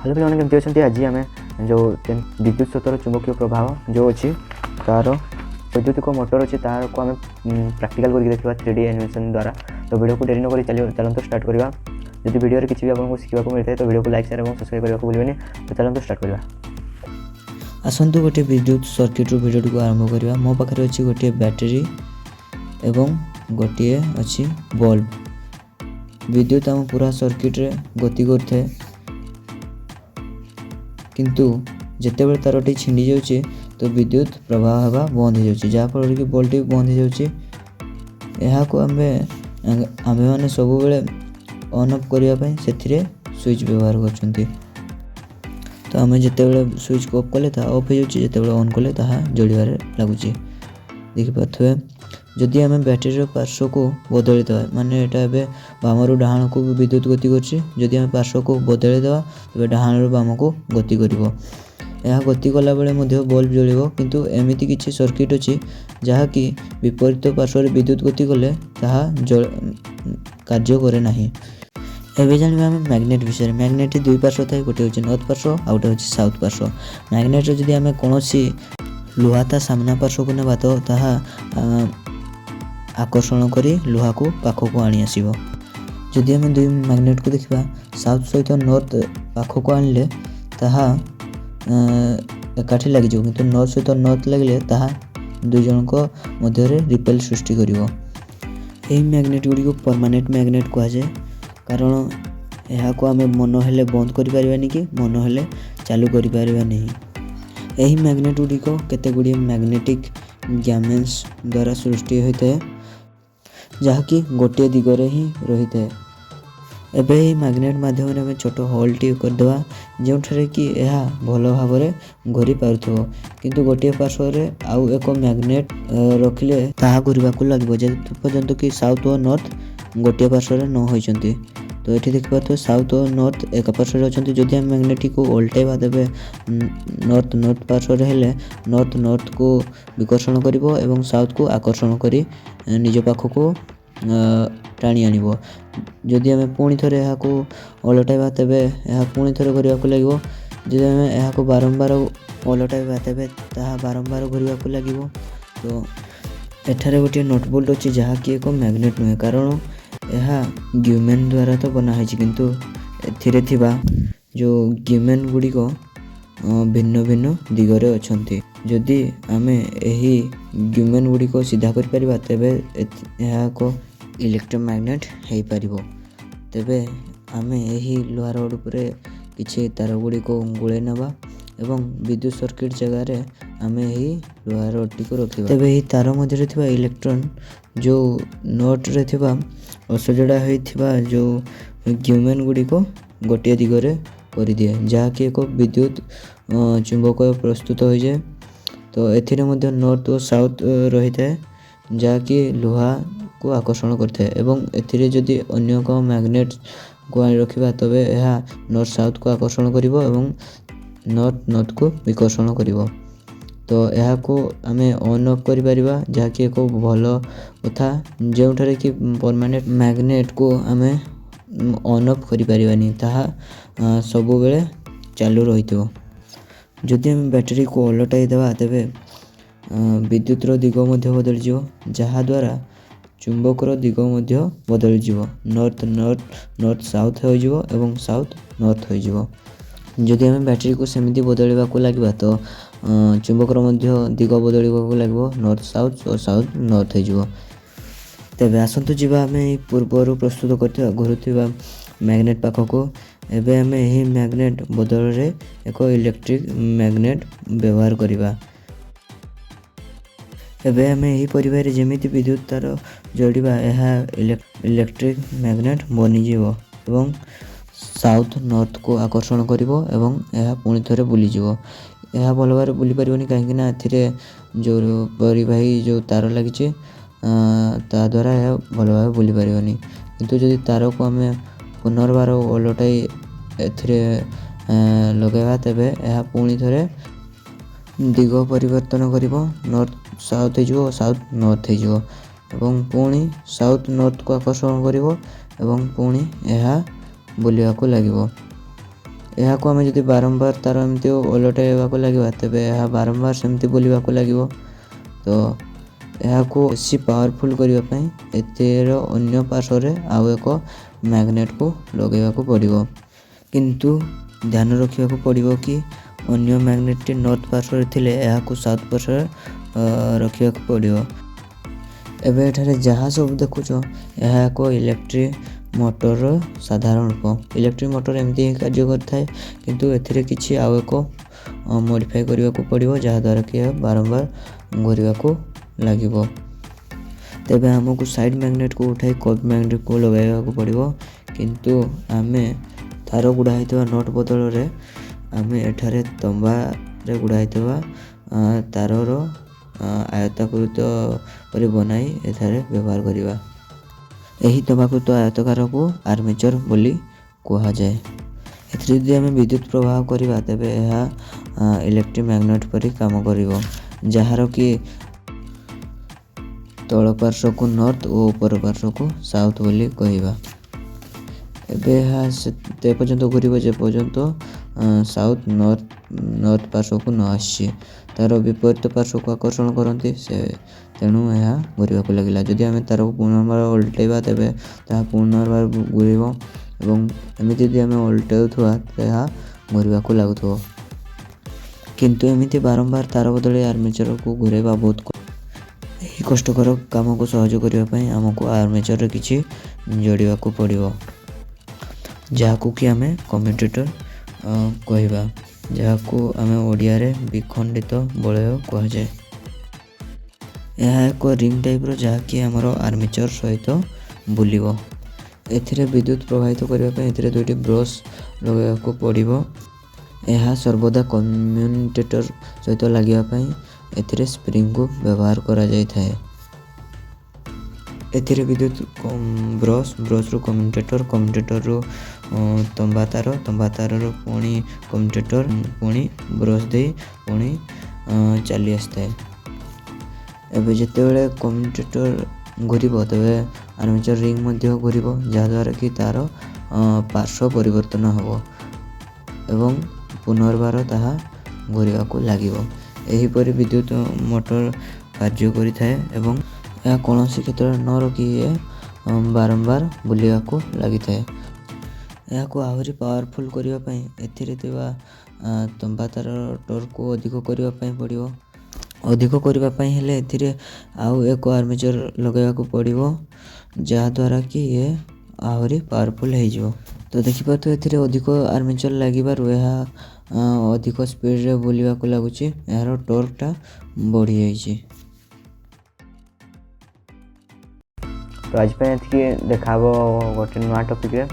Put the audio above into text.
Hello पे केमती अच्छा आज आम जो विद्युत स्रोतर चुंबकीय प्रभाव जो अच्छी तार वैद्युतिक मोटर अच्छी तार को आम प्रैक्टिकल करके देखा 3D एनिमेशन द्वारा। तो वीडियो को डेरी न कर चलते स्टार्ट करवा। जब वीडियो किसी भी आपको शिखा मिलता है तो वीडियो को लाइक शेयर और सब्सक्राइब करने को भूलें। तो चलते स्टार्ट करवा। आसतु गोटे विद्युत सर्किट वीडियो को आरंभ करवा। मो पाखे अच्छी गोटे बैटेरी एवं गोटे अच्छी बल्ब। विद्युत आम पूरा सर्किट रे गति करते किंतु जितेबाला तारटी छिंडी जाऊँगी तो विद्युत प्रवाह हवा बंद हो जाऊँगी जहाँफल कि बल्ब बंद हो जाऊँगी। आम मैंने सब बेले ऑन ऑफ करने से स्विच व्यवहार कर। तो आम जिते स्विच को ऑफ कले ऑफ हो जाऊँगी जिते ऑन कले जड़ार लगुच। देखिपे जदि आम बैटेरी पार्श्व को बदल देवा माने यहाँ बामर डाण को विद्युत गति कर पार्श्व को बदल देवा तेज डाण बाम को गति कर गति कला बेले बल्ब जल किंतु एमती किसी सर्किट अच्छी जहाँकि विपरीत पार्श्व विद्युत गति कले कार्य करे ना। एवं जानवा आम मैग्नेट विषय। मैग्नेट दुई पार्श्व थाए गोटे हूँ नॉर्थ पार्श्व आ गोटे हूँ साउथ पार्श्व। मैग्नेट जदि आम कौन लुहा ता सामना पार्श्व को नेबा तो आकर्षण करी लुहा को पाख को आनी आसब। जदि आम दुई मैग्नेट को देखा साउथ सहित नॉर्थ पाख को आणले ताहा एकाठी लग जाओ किंतु नॉर्थ सहित नॉर्थ लगे दुई जन मध्य रिपेल सृष्टि करिवो। एही मैग्नेट गुडी को परमानेंट मैग्नेट कहा जाए कारण यह को आम मन हेले बंद कर पारिबानी कि मन हेले चालू कर पारिबा नहीं। एही मैग्नेट गुडी को केते गुडी मैग्नेटिक गैमेंस द्वारा सृष्टि होता है जहाँकि गोटे दिगरे ही रही है। एबे ही मैग्नेट माध्यम छोट होल टी करदे जो कि यह भल भाव घूरी पार्थो किंतु गोटे पार्श्व आउ एक मैग्नेट रखिले ताहा घूरवा को लगे जब पर्यंत कि साउथ और नॉर्थ गोटे पार्श्व न होती। तो ये देखिए साउथ और नॉर्थ एक पार्श्व अच्छा जदि आम मैग्नेट को उल्टेवा देवे नॉर्थ पार्श्व हेले नॉर्थ को विकर्षण करिवो एवं साउथ को आकर्षण करी निज पाख को टाणी आनिबो। जदि आम पुणी थे यहाँ ओलटाइबा तेबे यह पुणी थे घूरवा को लगे। जदि आम यहाँ बारंबार ओलटाइबा तेबे ताहा बारंबार घूरवा को लगे। तो एठारे गोटे नट बोल्ट अच्छी जहाँकि एक मैग्नेट नुहे कारण यह ग्यूमेन द्वारा तो बनाई किंतु एथिरे थिबा जो ग्यूमेन गुड़िक भिन्न भिन्न दिगरे अच्छी। जदि आम यही ग्यूमेन गुड़िक सीधा कर परिबा तेबे यह को इलेक्ट्रोमैग्नेट हो पारिबो। तेबे आम यही लुहा रड उपरे किछि तार गुड़िक गुळे नेबा एवं विद्युत सर्किट जगह आम यही लुहा रड टी रखा। तेबे यही तार मध्य थिबा इलेक्ट्रॉन जो नट रे थिबा असजड़ा होइथिबा जो ग्यूमेन गुड़िक गोटे दिगरे कर दिए जहाँकि एक विद्युत चुंबक प्रस्तुत हो जाए। तो एथिरे मध्य नॉर्थ और साउथ रही है जहाँकि लुहा को आकर्षण करते एवं एथिरे जदि अन्य एक मैग्नेट को रखा तबे यह नॉर्थ साउथ को आकर्षण करिवो एवं नॉर्थ को विकर्षण करिवो। तो यह को आम ऑन ऑफ कर पारिबा जहाँकि एक भल कथा जो कि परमानेंट मैग्नेट को आम ऑन ऑफ कर पारिबानी ताहा सब बेले चालू रही। जदि आम बैटेरी को ओलटाई देवा तेबे विद्युत दिग मध्य बदल जाओ जहाँद्वारा चुंबकर दिग मध्य बदल जाओ नॉर्थ साउथ हो जाओ एवं साउथ नॉर्थ हो जाओ। जदि आम बैटेरी को सेमती बदलवा को लगे तो चुंबकर मध्य दिग बदल लगे नॉर्थ साउथ और साउथ नॉर्थ हो। तेबे आसतु जीवा आम पूर्वर प्रस्तुत कर घूरुवा मैग्नेट पाख को एबे आम यही मैग्नेट बदल रे एक इलेक्ट्रिक मैग्नेट व्यवहार करिबा। एबे आम यही परिवार जेमिति विद्युत तार जोड़िबा यह इलेक्ट्रिक मैग्नेट बनीजिवो एवं साउथ नॉर्थ को आकर्षण करिवो एवं यह पुणी थे बुलीजिवो। यह भल भाव बुली पारिबनी कहीं एथिरे जो परिवाही जो तार लगी ता द्वारा यह भल भाव बुली पारिबनी किंतु जदि तार को आम पुनर्बार ओलटाई एथिरे लगेवा तेबे यह पुणी थे दिग परिवर्तन करिवो नॉर्थ साउथ हो साउथ नॉर्थ हो एवं पुणी साउथ नॉर्थ को आकर्षण करिवो एवं पुणी यह बुलिया को लगे। ଏହାକୁ ଆମେ ଯଦି ବାରମ୍ବାର ତାର ଏମିତି ଓଲଟାଇବାକୁ ଲାଗିବା ତେବେ ଏହା ବାରମ୍ବାର ସେମିତି ବୁଲିବାକୁ ଲାଗିବ। ତ ଏହାକୁ ବେଶୀ ପାୱାରଫୁଲ୍ କରିବା ପାଇଁ ଏଥିର ଅନ୍ୟ ପାର୍ଶ୍ୱରେ ଆଉ ଏକ ମ୍ୟାଗ୍ନେଟକୁ ଲଗାଇବାକୁ ପଡ଼ିବ। କିନ୍ତୁ ଧ୍ୟାନ ରଖିବାକୁ ପଡ଼ିବ କି ଅନ୍ୟ ମ୍ୟାଗ୍ନେଟଟି ନର୍ଥ ପାର୍ଶ୍ୱରେ ଥିଲେ ଏହାକୁ ସାଉଥ୍ ପାର୍ଶ୍ୱରେ ରଖିବାକୁ ପଡ଼ିବ। ଏବେ ଏଠାରେ ଯାହା ସବୁ ଦେଖୁଛ ଏହା ଏକ ଇଲେକ୍ଟ୍ରିକ୍ ମୋଟରର ସାଧାରଣ ରୂପ। ଇଲେକ୍ଟ୍ରିକ୍ ମୋଟର ଏମିତି ହିଁ କାର୍ଯ୍ୟ କରିଥାଏ, କିନ୍ତୁ ଏଥିରେ କିଛି ଆଉ ଏକ ମଡ଼ିଫାଏ କରିବାକୁ ପଡ଼ିବ ଯାହାଦ୍ୱାରା କି ଏହା ବାରମ୍ବାର ଘୁରିବାକୁ ଲାଗିବ। ତେବେ ଆମକୁ ସାଇଡ଼୍ ମ୍ୟାଗ୍ନେଟକୁ ଉଠାଇ କର୍ଭ ମ୍ୟାଗ୍ନେଟକୁ ଲଗାଇବାକୁ ପଡ଼ିବ। କିନ୍ତୁ ଆମେ ତାର ଗୁଡ଼ା ହେଇଥିବା ନଟ୍ ବଦଳରେ ଆମେ ଏଠାରେ ତମ୍ବାରେ ଗୁଡ଼ା ହେଇଥିବା ତାରର ଆୟତାକୃତ କରି ବନାଇ ଏଠାରେ ବ୍ୟବହାର କରିବା। ଏହି ତମ୍ବାକୃତ ଆୟତକାରକୁ ଆର୍ମେଚର ବୋଲି କୁହାଯାଏ। ଏଥିରେ ଯଦି ଆମେ ବିଦ୍ୟୁତ ପ୍ରବାହ କରିବା ତେବେ ଏହା ଇଲେକ୍ଟ୍ରିକ୍ ମ୍ୟାଗ୍ନେଟ ପରି କାମ କରିବ, ଯାହାର କି ତଳ ପାର୍ଶ୍ୱକୁ ନର୍ଥ ଓ ଉପର ପାର୍ଶ୍ୱକୁ ସାଉଥ୍ ବୋଲି କହିବା। ଏବେ ଏହା ସେ ପର୍ଯ୍ୟନ୍ତ ଘୁରିବ ଯେ ପର୍ଯ୍ୟନ୍ତ ସାଉଥ୍ ନର୍ଥ ପାର୍ଶ୍ୱକୁ ନ ଆସିଛି। ତାର ବିପରୀତ ପାର୍ଶ୍ୱକୁ ଆକର୍ଷଣ କରନ୍ତି ସେ, ତେଣୁ ଏହା ଘୁରିବାକୁ ଲାଗିଲା। ଯଦି ଆମେ ତାରକୁ ପୁନର୍ବାର ଓଲଟାଇବା ତେବେ ତାହା ପୁନର୍ବାର ଘୁରିବ ଏବଂ ଏମିତି ଯଦି ଆମେ ଓଲଟାଉଥିବା ଏହା ଘୁରିବାକୁ ଲାଗୁଥିବ। କିନ୍ତୁ ଏମିତି ବାରମ୍ବାର ତାର ବଦଳରେ ଆର୍ମେଚରକୁ ଘୁରାଇବା ବହୁତ ଏହି କଷ୍ଟକର କାମକୁ ସହଜ କରିବା ପାଇଁ ଆମକୁ ଆର୍ମେଚରରେ କିଛି ଯୋଡ଼ିବାକୁ ପଡ଼ିବ, ଯାହାକୁ କି ଆମେ କମ୍ୟୁଟେଟର କହିବା, ଯାହାକୁ ଆମେ ଓଡ଼ିଆରେ ବିଖଣ୍ଡିତ ବଳୟ କୁହାଯାଏ। ଏହା ଏକ ରିଙ୍ଗ ଟାଇପ୍ର ଯାହାକି ଆମର ଆର୍ମେଚର ସହିତ ବୁଲିବ। ଏଥିରେ ବିଦ୍ୟୁତ ପ୍ରବାହିତ କରିବା ପାଇଁ ଏଥିରେ ଦୁଇଟି ବ୍ରସ୍ ଲଗାଇବାକୁ ପଡ଼ିବ। ଏହା ସର୍ବଦା କମ୍ୟୁଟେଟର ସହିତ ଲାଗିବା ପାଇଁ ଏଥିରେ ସ୍ପ୍ରିଙ୍ଗକୁ ବ୍ୟବହାର କରାଯାଇଥାଏ। ଏଥିରେ ବିଦ୍ୟୁତ ବ୍ରସ୍ରୁ କମ୍ୟୁଟେଟରରୁ ତମ୍ବା ତାରରୁ ପୁଣି କମ୍ୟୁଟେଟର ପୁଣି ବ୍ରସ୍ ଦେଇ ପୁଣି ଚାଲି ଆସିଥାଏ। ଏବେ ଯେତେବେଳେ କମ୍ୟୁଟେଟର ଘୁରିବ ତେବେ ଆର୍ମେଚର ରିଙ୍ଗ ମଧ୍ୟ ଘୁରିବ, ଯାହାଦ୍ୱାରା କି ତାର ପାର୍ଶ୍ୱ ପରିବର୍ତ୍ତନ ହେବ ଏବଂ ପୁନର୍ବାର ତାହା ଘୁରିବାକୁ ଲାଗିବ। ଏହିପରି ବିଦ୍ୟୁତ ମୋଟର କାର୍ଯ୍ୟ କରିଥାଏ ଏବଂ ଏହା କୌଣସି କ୍ଷେତ୍ରରେ ନ ରଖି ବାରମ୍ବାର ବୁଲିବାକୁ ଲାଗିଥାଏ। ଏହାକୁ ଆହୁରି ପାୱାରଫୁଲ୍ କରିବା ପାଇଁ ଏଥିରେ ଥିବା ତମ୍ବା ତାର ଟର୍କକୁ ଅଧିକ କରିବା ପାଇଁ ପଡ଼ିବ। ଅଧିକ କରିବା ପାଇଁ ହେଲେ ଏଥିରେ ଆଉ ଏକ ଆର୍ମେଚର ଲଗାଇବାକୁ ପଡ଼ିବ, ଯାହାଦ୍ୱାରା କି ଇଏ ଆହୁରି ପାୱାରଫୁଲ୍ ହେଇଯିବ। ତ ଦେଖିପାରୁଥିବେ ଏଥିରେ ଅଧିକ ଆର୍ମେଚର ଲାଗିବାରୁ ଏହା ଅଧିକ ସ୍ପିଡ଼ରେ ବୁଲିବାକୁ ଲାଗୁଛି, ଏହାର ଟର୍କଟା ବଢ଼ିଯାଇଛି। ତ ଆଜି ପାଇଁ ଏତିକି, ଦେଖା ହେବ ଗୋଟେ ନୂଆ ଟପିକରେ।